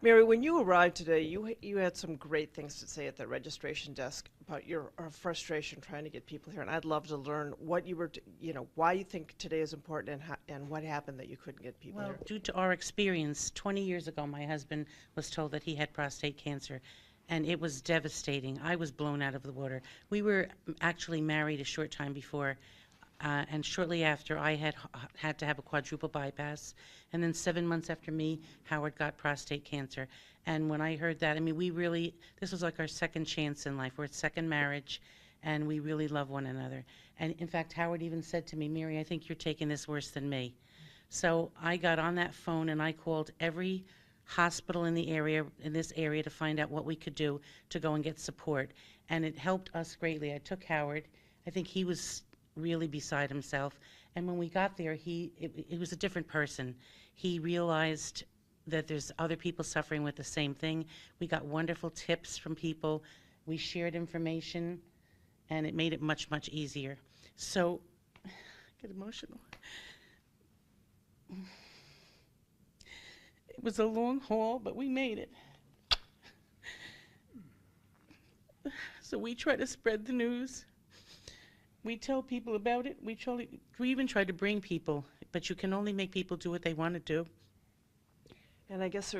Mary, when you arrived today, you had some great things to say at the registration desk about your frustration trying to get people here, and I'd love to learn what you were, why you think today is important and what happened that you couldn't get people Well, here. due to our experience, 20 years ago, my husband was told that he had prostate cancer, and it was devastating. I was blown out of the water. We were actually married a short time before, and shortly after, I had to have a quadruple bypass. And then 7 months after me, Howard got prostate cancer. And when I heard that, I mean, this was like our second chance in life. We're a second marriage, and we really love one another. And in fact, Howard even said to me, Mary, I think you're taking this worse than me. So I got on that phone and I called every hospital in this area, to find out what we could do to go and get support. And it helped us greatly. I took Howard. I think he was really beside himself. And when we got there, it was a different person. He realized that there's other people suffering with the same thing. We got wonderful tips from people. We shared information, and it made it much, much easier. So, I get emotional. It was a long haul, but we made it. So we try to spread the news. We tell people about it. We even try to bring people, but you can only make people do what they want to do. And I guess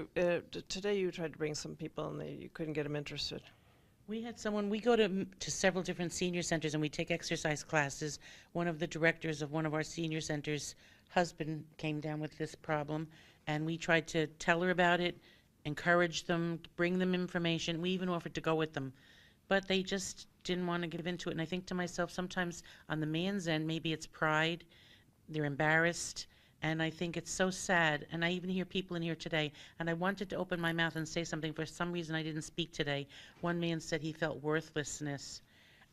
today you tried to bring some people and you couldn't get them interested. We go to several different senior centers and we take exercise classes. One of the directors of one of our senior centers' husband came down with this problem, and we tried to tell her about it, encourage them, bring them information. We even offered to go with them, but they just didn't want to give into it. And I think to myself, sometimes on the man's end, maybe it's pride, they're embarrassed, and I think it's so sad. And I even hear people in here today, and I wanted to open my mouth and say something. For some reason, I didn't speak today. One man said he felt worthlessness,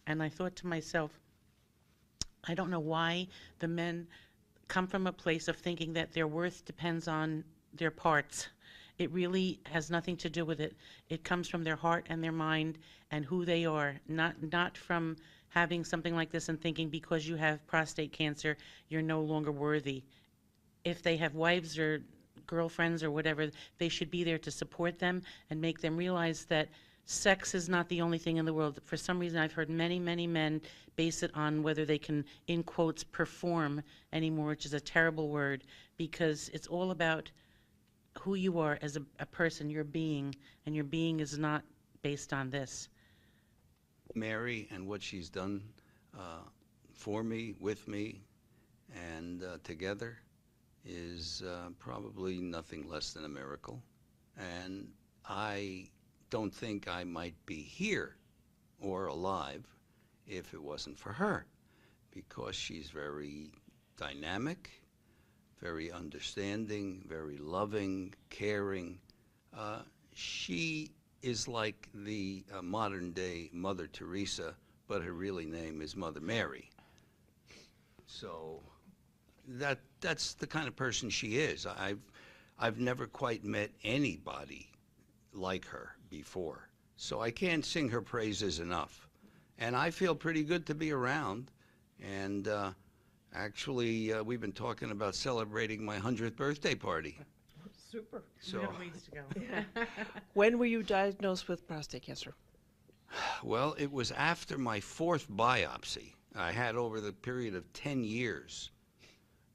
and I thought to myself, I don't know why the men come from a place of thinking that their worth depends on their parts. It really has nothing to do with it. It comes from their heart and their mind and who they are, not from having something like this and thinking because you have prostate cancer, you're no longer worthy. If they have wives or girlfriends or whatever, they should be there to support them and make them realize that sex is not the only thing in the world. For some reason, I've heard many, many men base it on whether they can, in quotes, perform anymore, which is a terrible word, because it's all about who you are as a person, your being, and your being is not based on this. Mary and what she's done for me, with me, and together is probably nothing less than a miracle. And I don't think I might be here or alive if it wasn't for her, because she's very dynamic, very understanding, very loving, caring. She is like the modern-day Mother Teresa, but her really name is Mother Mary. So that's the kind of person she is. I've never quite met anybody like her before, so I can't sing her praises enough. And I feel pretty good to be around. And actually, we've been talking about celebrating my 100th birthday party. Super. We have ways to go. When were you diagnosed with prostate cancer? Well, it was after my fourth biopsy. I had over the period of 10 years.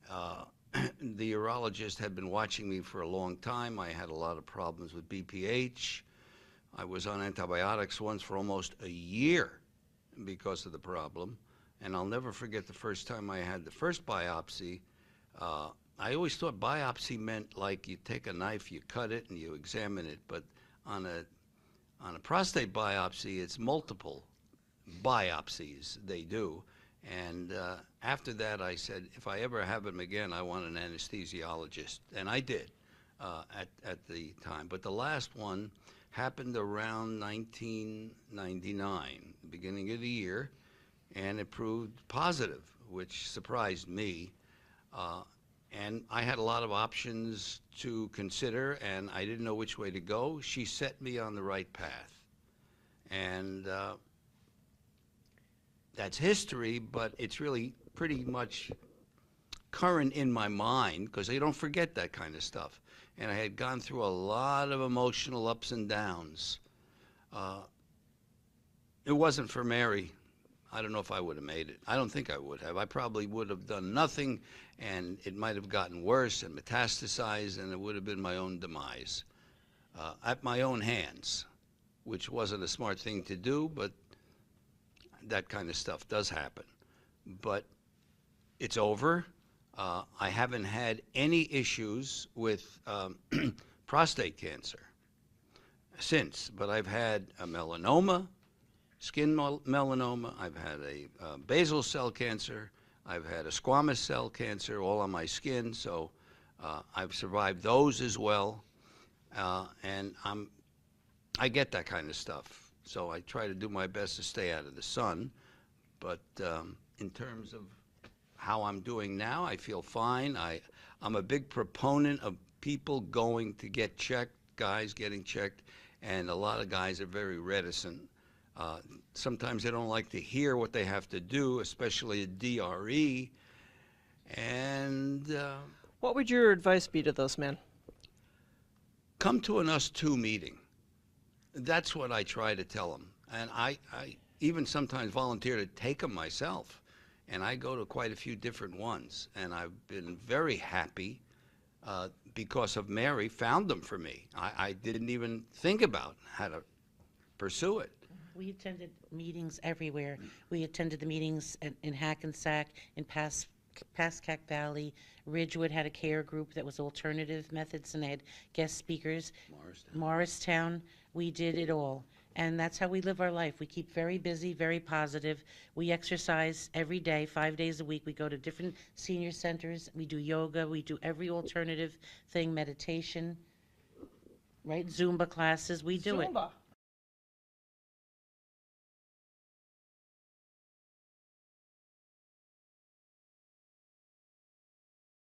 The urologist had been watching me for a long time. I had a lot of problems with BPH. I was on antibiotics once for almost a year because of the problem. And I'll never forget the first time I had the first biopsy. I always thought biopsy meant like you take a knife, you cut it, and you examine it. But on a prostate biopsy, it's multiple biopsies they do. And after that, I said, if I ever have them again, I want an anesthesiologist. And I did at the time. But the last one happened around 1999, beginning of the year, and it proved positive, which surprised me. And I had a lot of options to consider, and I didn't know which way to go. She set me on the right path. And that's history, but it's really pretty much current in my mind, because I don't forget that kind of stuff. And I had gone through a lot of emotional ups and downs. It wasn't for Mary, I don't know if I would have made it. I don't think I would have. I probably would have done nothing, and it might have gotten worse and metastasized, and it would have been my own demise at my own hands, which wasn't a smart thing to do, but that kind of stuff does happen. But it's over. I haven't had any issues with prostate cancer since, but I've had a melanoma, skin melanoma, I've had a basal cell cancer, I've had a squamous cell cancer, all on my skin, so I've survived those as well, and I get that kind of stuff, so I try to do my best to stay out of the sun, but in terms of how I'm doing now, I feel fine. I'm a big proponent of people going to get checked, guys getting checked, and a lot of guys are very reticent. Sometimes they don't like to hear what they have to do, especially a DRE. And What would your advice be to those men? come to an us two meeting. That's what I try to tell them. And I even sometimes volunteer to take them myself. And I go to quite a few different ones. And I've been very happy because of Mary found them for me. I didn't even think about how to pursue it. We attended meetings everywhere. We attended the meetings in Hackensack, in Pascack Valley. Ridgewood had a care group that was alternative methods, and they had guest speakers. Morristown, we did it all. And that's how we live our life. We keep very busy, very positive. We exercise every day, 5 days a week. We go to different senior centers. We do yoga. We do every alternative thing, meditation, right? Zumba classes. We do it. Zumba.